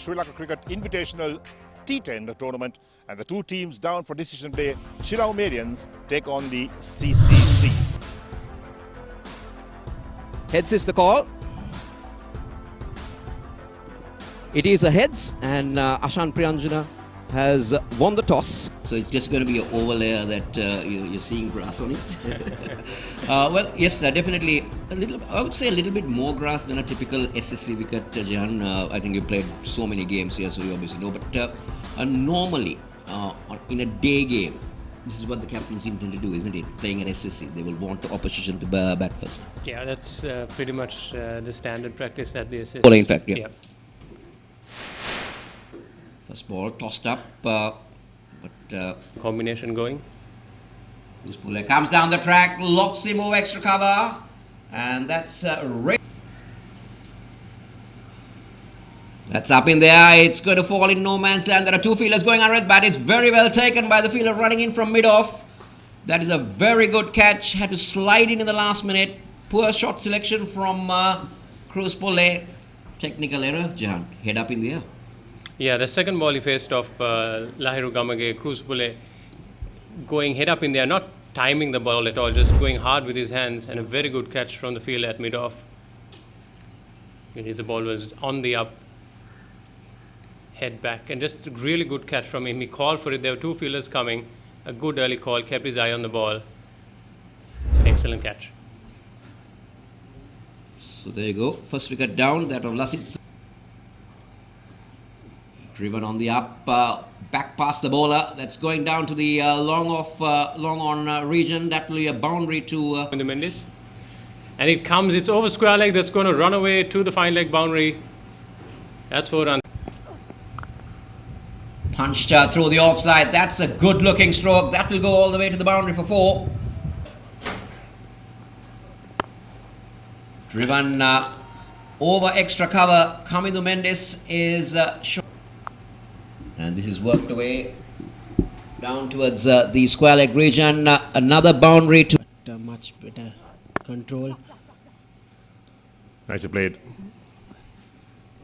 Sri Lanka Cricket Invitational T20 tournament, and the two teams down for decision day, Chilaw MCC, take on the CCC. Heads is the call. It is a heads, and Ashan Priyanjana has won the toss. So it's just going to be an overlayer that you're seeing grass on it. Well, yes, definitely a little. I would say a little bit more grass than a typical SSC wicket, Jahan. I think you played so many games here, so you obviously know. But normally, in a day game, this is what the captains intend to do, isn't it? Playing at SSC, they will want the opposition to bat first. Yeah, that's pretty much the standard practice at the SSC. Well, in fact, yeah. Yeah. First ball tossed up, but Combination going. Puller comes down the track, loftsy move, extra cover, and that's that's up in there. It's going to fall in no man's land. There are two fielders going under it, but it's very well taken by the fielder running in from mid-off. That is a very good catch. Had to slide in the last minute. Poor shot selection from Puller. Technical error, Jahan. Head up in the air. Yeah, the second ball he faced off Lahiru Gamage, Puller going head up in there, not timing the ball at all, just going hard with his hands, and a very good catch from the fielder at mid-off. The ball was on the up, head back, and just a really good catch from him. He called for it. There were two fielders coming. A good early call, kept his eye on the ball. It's an excellent catch. So there you go. First wicket down, that of Lasit. Driven on the up, back past the bowler. That's going down to the long on region. That will be a boundary to In the Mendes. And it comes, it's over square leg. That's going to run away to the fine leg boundary. That's 4 runs. punched through the offside. That's a good looking stroke. That will go all the way to the boundary for 4. Driven over extra cover. Kamindu Mendes is short. And this is worked away down towards the square leg region. Another boundary to much better control. Nicely played.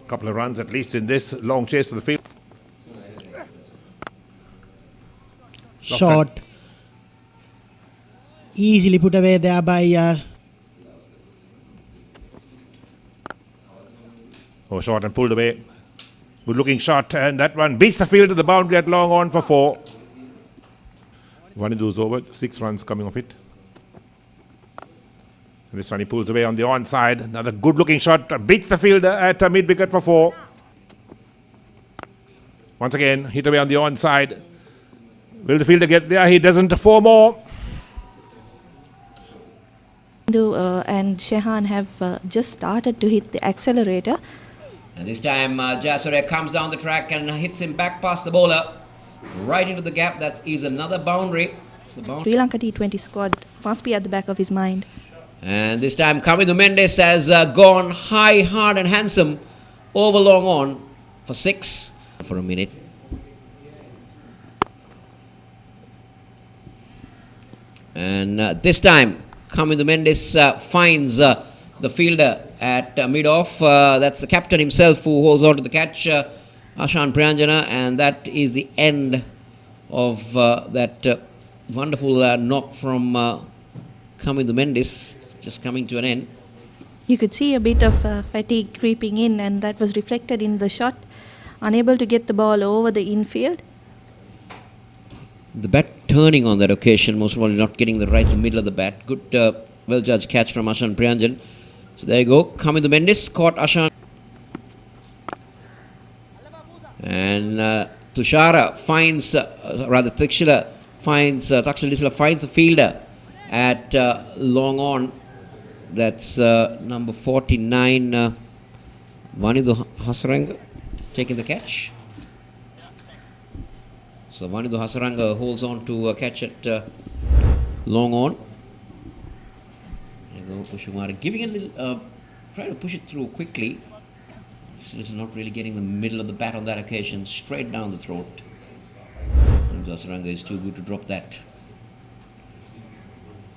Couple of runs at least in this long chase to the field. Short. Easily put away there by short and pulled away. Good looking shot, and that one beats the field to the boundary at long on for 4. One of those over, 6 runs coming off it. And this one he pulls away on the onside. Another good looking shot, beats the fielder at mid wicket for 4. Once again, hit away on the onside. Will the fielder get there? He doesn't. 4 more. And Shehan have just started to hit the accelerator. And this time Jayasuriya comes down the track and hits him back past the bowler. Right into the gap. That is another boundary. Sri Lanka T20 squad must be at the back of his mind. And this time Kamindu Mendes has gone high, hard and handsome over long on for 6 for a minute. And this time Kamindu Mendes finds the fielder at mid-off. That's the captain himself who holds on to the catch, Ashan Priyanjana, and that is the end of that wonderful knock from Kamindu Mendes, just coming to an end. You could see a bit of fatigue creeping in, and that was reflected in the shot. Unable to get the ball over the infield. The bat turning on that occasion, most of all not getting the right middle of the bat. Good, well-judged catch from Ashan Priyanjan. So there you go. Kamindu Mendes caught Ashan. And Tushara finds, Trikshila finds, finds the fielder at long on. That's number 49, Vanidu Hasaranga taking the catch. So Vanidu Hasaranga holds on to a catch at long on. There you go, Pushkumar giving a little, trying to push it through quickly. This is not really getting the middle of the bat on that occasion, straight down the throat. And Hasaranga is too good to drop that.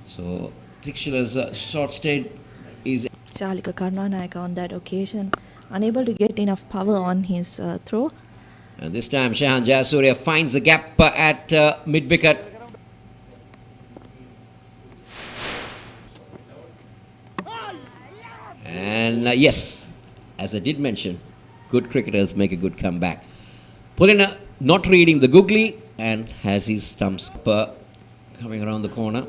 So Trikshila's short stayed is Shalika Karnanayaka on that occasion unable to get enough power on his throw. And this time Shehan Jayasuriya finds the gap at mid-wicket. And yes, as I did mention, good cricketers make a good comeback. Pulina not reading the googly and has his stumps coming around the corner.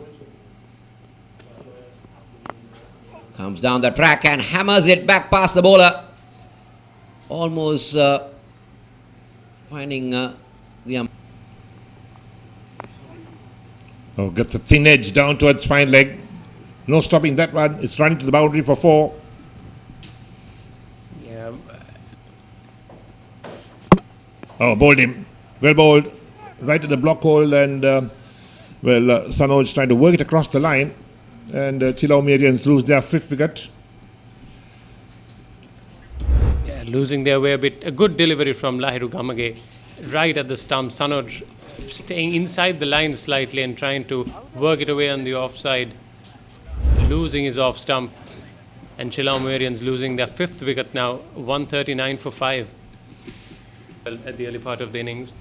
Comes down the track and hammers it back past the bowler. Almost finding the Oh, gets the thin edge down towards fine leg. No stopping that one. It's running to the boundary for 4. Yeah, Oh, bowled him. Well bowled. Right at the block hole, and Sanoj trying to work it across the line. And Chilaw MCC lose their 5th wicket. yeah, losing their way a bit. A good delivery from Lahiru Gamage, right at the stump. Sanoj staying inside the line slightly and trying to work it away on the offside, losing his off stump. And Chilaw MCC losing their 5th wicket now, 139 for 5 at the early part of the innings.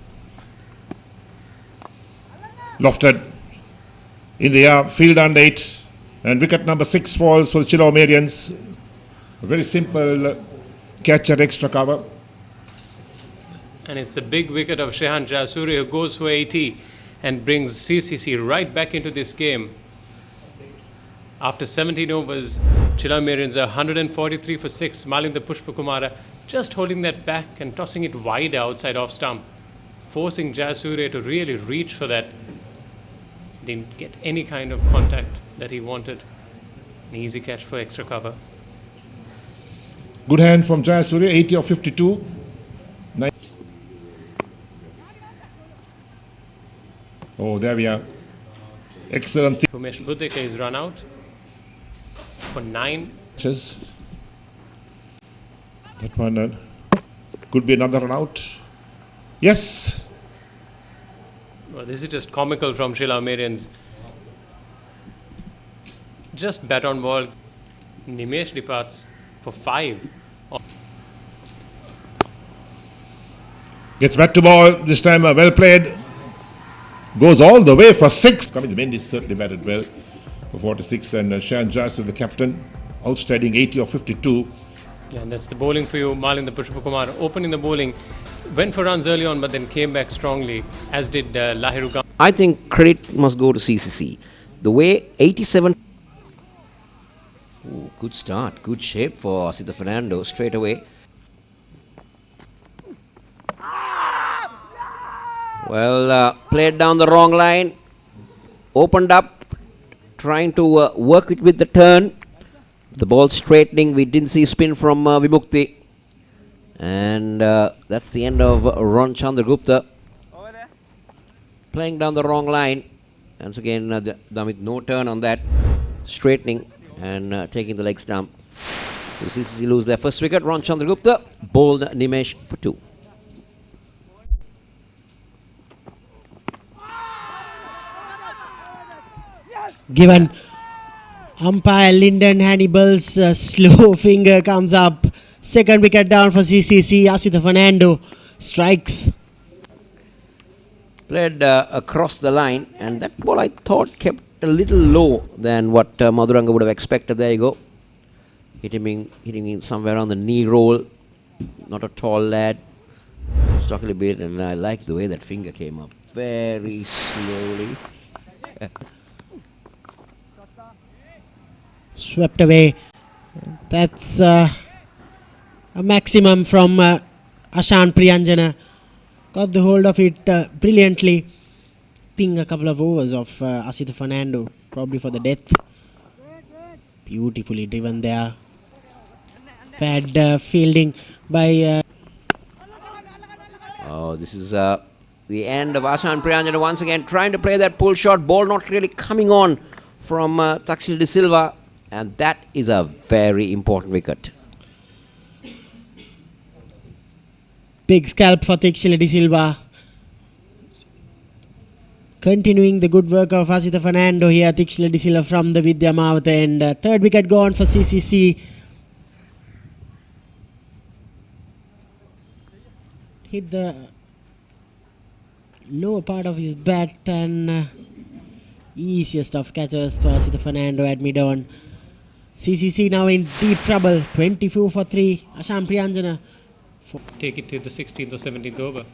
Lofted in the air, field under 8. And wicket number 6 falls for the Chilaw MCC. A very simple catch at extra cover. And it's the big wicket of Shehan Jayasuriya who goes for 80 and brings CCC right back into this game. After 17 overs, Chilaw MCC are 143 for 6. Malinda Pushpakumara just holding that back and tossing it wide outside off stump, forcing Jayasuriya to really reach for that. Didn't get any kind of contact that he wanted. An easy catch for extra cover. Good hand from Jayasuriya, 80 of 52. Oh, there we are. Excellent Umesh Buddhika is run out for 9. pitches. That one could be another run out. Yes. Well, this is just comical from Chilaw MCC. Just bat on ball. Nimesh departs for 5. Gets back to ball. This time well played. Goes all the way for 6. Coming to Mendy certainly batted well for 46. And Shehan Jayasuriya, the captain, outstanding 80 of 52. Yeah, and that's the bowling for you. Malinda Pushpakumar opening the bowling. Went for runs early on but then came back strongly, as did Lahiru Gamage. I think credit must go to CCC. The way 87... Ooh, good start, good shape for Asita Fernando straight away. Well, played down the wrong line. Opened up, trying to work it with the turn. The ball straightening. We didn't see spin from Vimukti. And that's the end of Ron Chandragupta. Playing down the wrong line. Once again, Damit, no turn on that. Straightening and taking the leg stump. So CCC lose their first wicket. Ron Chandragupta bowled Nimesh for 2. Given umpire Lyndon Hannibal's slow finger comes up. Second wicket down for CCC. Asita Fernando strikes. Played across the line, and that ball I thought kept a little low than what Madhuranga would have expected. There you go. Hitting him somewhere on the knee roll. Not a tall lad. Stockily built, and I like the way that finger came up. Very slowly. Swept away. That's a maximum from Ashan Priyanjana. Got the hold of it brilliantly. Ping a couple of overs of Asita Fernando, probably for the death. Beautifully driven there. Bad fielding by... Oh, this is the end of Ashan Priyanjana once again trying to play that pull shot. Ball not really coming on from Takshil De Silva. And that is a very important wicket. Big scalp for Takshil De Silva. Continuing the good work of Asita Fernando here. Takshil De Silva from the Vidya Mavata, and third wicket gone for CCC. hit the lower part of his bat and easiest of catches for Sita Fernando at mid-on. CCC now in deep trouble. 24 for 3. Ashan Priyanjana. Take it to the 16th or 17th over.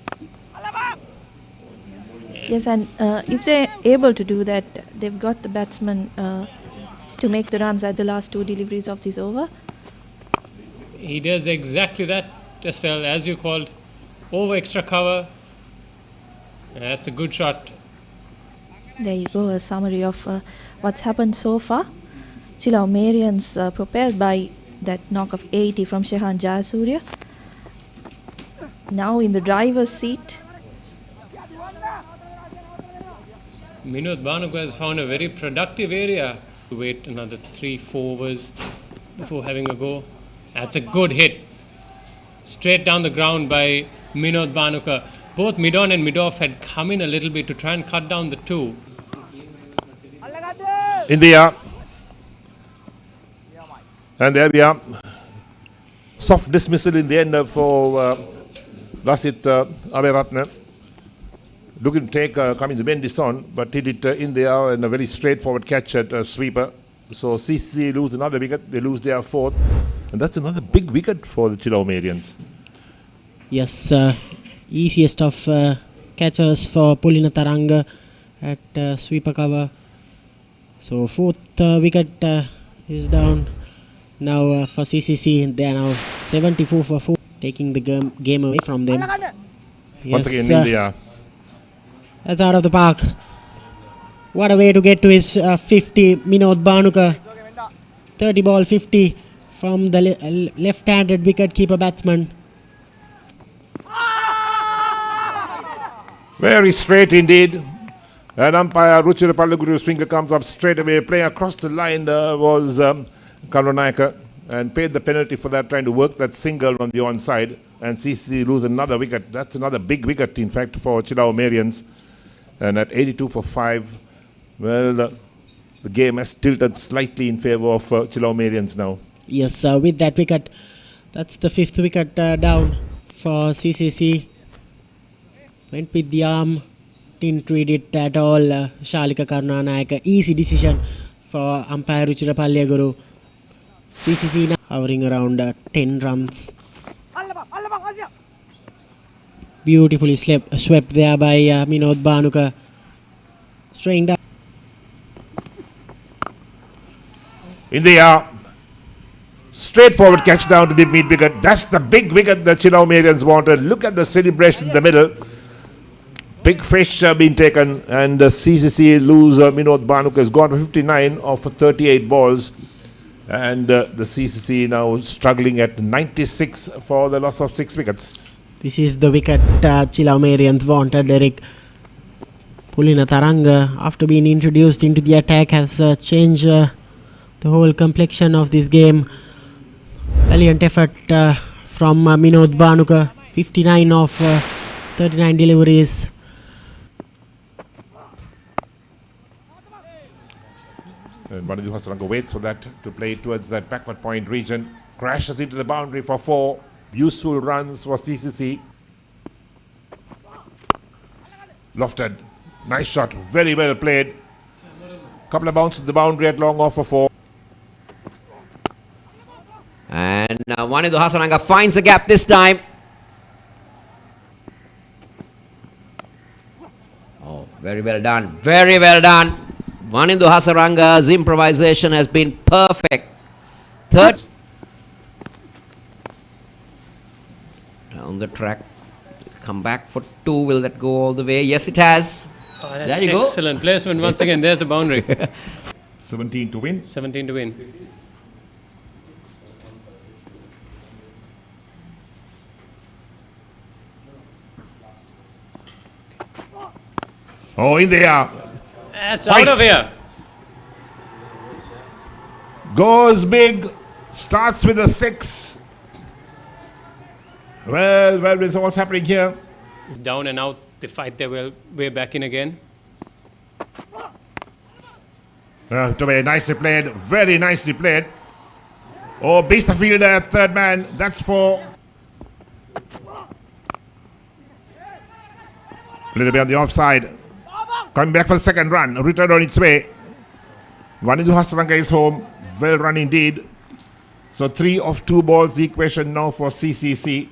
Yes, and if they're able to do that, they've got the batsman to make the runs at the last two deliveries of this over. He does exactly that, SL, as you called, over extra cover. That's a good shot. There you go, a summary of what's happened so far. Chilaw Marians propelled by that knock of 80 from Shehan Jayasuriya. Now in the driver's seat. Minod Bhanuka has found a very productive area to wait another 3-4 overs before having a go. That's a good hit. Straight down the ground by Minod Bhanuka. Both mid-on and mid-off had come in a little bit to try and cut down the two. In the air. And there we are. Soft dismissal in the end for Lasit Aberatne. Looking to take coming to bend this on, but hit it in the air and a very straightforward catch at sweeper. So CCC lose another wicket. They lose their fourth. And that's another big wicket for the Chilaw Marians. Yes, easiest of catches for Pulina Taranga at sweeper cover. So fourth wicket is down. Now for CCC, they are now 74 for 4, taking the game away from them. Once again in the air. That's out of the park. What a way to get to his 50, Minod Bhanuka. 30 ball 50 from the left-handed wicket-keeper batsman. Very straight indeed. And umpire Ruchira Pallaguru's finger comes up straight away. Playing across the line was Karunayaka and paid the penalty for that, trying to work that single on the onside. And CCC lose another wicket. That's another big wicket, in fact, for Chilaw Marians. And at 82 for 5, well, the game has tilted slightly in favour of Chilaw Marians now. Yes, with that wicket, that's the fifth wicket down for CCC. Went with the arm, didn't read it at all. Shalika Karunanayaka, easy decision for umpire Ruchira Pallaeguru. CCC now hovering around 10 runs. Beautifully swept there by Minod Bhanuka. Straying down. In the air. Straightforward catch down to the mid wicket. That's the big wicket the Chilaw Marians wanted. Look at the celebration in the middle. Big fish being taken, and CCC lose. Minod Bhanuka has gone for 59 off 38 balls. And the CCC now struggling at 96 for the loss of 6 wickets. This is the wicket Chilaw Marians wanted, Eric. Pulina Taranga, after being introduced into the attack, has changed the whole complexion of this game. Valiant effort from Minod Bhanuka. 59 of 39 deliveries. And Banadu Hasranka waits for that to play towards that backward point region. Crashes into the boundary for 4. Useful runs for CCC. Lofted. Nice shot. Very well played. Couple of bounces to the boundary at long off for 4. And Wanidu Hasaranga finds a gap this time. Oh, very well done. Very well done. Wanidu Hasaranga's improvisation has been perfect. Third. Down the track. Come back for 2. Will that go all the way? Yes, it has. Oh, that's there you excellent placement. Once again, there's the boundary. 17 to win. 17 to win. Oh, in the air. That's out of here. Goes big. Starts with a 6. Well, this is what's happening here. It's down and out. They fight their way back in again. To be nicely played. Very nicely played. Oh, beats the fielder, third man. That's 4. A little bit on the offside. Coming back for the second run. Return on its way. Vanindu Hasaranga is home. Well run indeed. So 3 of 2 balls, the equation now for CCC.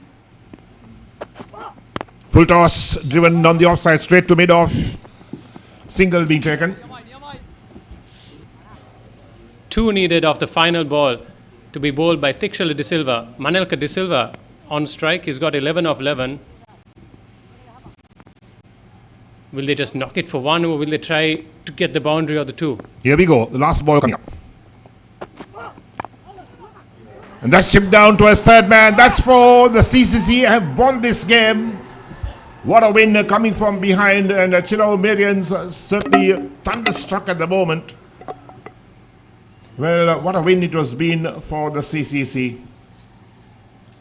Full toss, driven on the offside, straight to mid-off. Single being taken. 2 needed of the final ball to be bowled by Thikshala De Silva. Manelka De Silva on strike. He's got 11 of 11. Will they just knock it for 1 or will they try to get the boundary of the 2? Here we go, the last ball coming up. And that's chipped down to his third man. That's 4. The CCC have won this game. What a win coming from behind. And Chilaw Marians certainly thunderstruck at the moment. Well, what a win it was been for the CCC.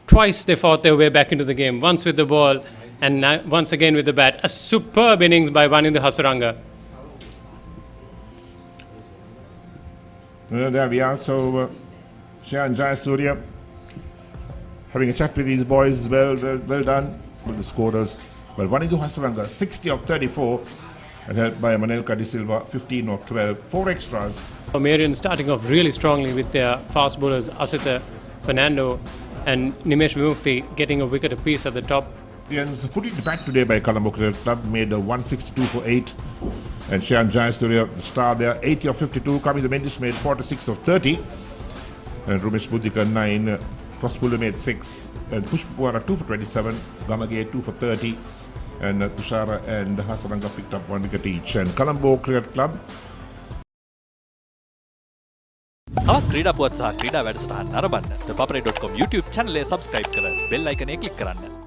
Twice they fought their way back into the game. Once with the ball and once again with the bat. A superb innings by Vanindu Hasaranga. There we are. So, Shehan Jayasuriya having a chat with these boys. Well done with the scorers. Well, Vanindu Hasaranga, 60 of 34, and helped by Manelka De Silva, 15 of 12, 4 extras. Marian starting off really strongly with their fast bowlers Asita, Fernando, and Nimesh Vimukti getting a wicket apiece at the top. Indians put it back today by Colombo Cricket Club, made 162 for 8. And Shehan Jayasuriya, the star there, 80 of 52. Kami the Mendis made 46 of 30. And Rumesh Buddhika 9. Crosspuller made 6. And Pushpawara 2 for 27. Gamage 2 for 30. And Tushara and Hasaranga picked up 1 wicket each. And Colombo Cricket Club. තවත් ක්‍රීඩා පුවත් සහ ක්‍රීඩා වැඩසටහන් නරඹන්න thePapare.com YouTube channel එක subscribe කර bell icon එක click කරන්න.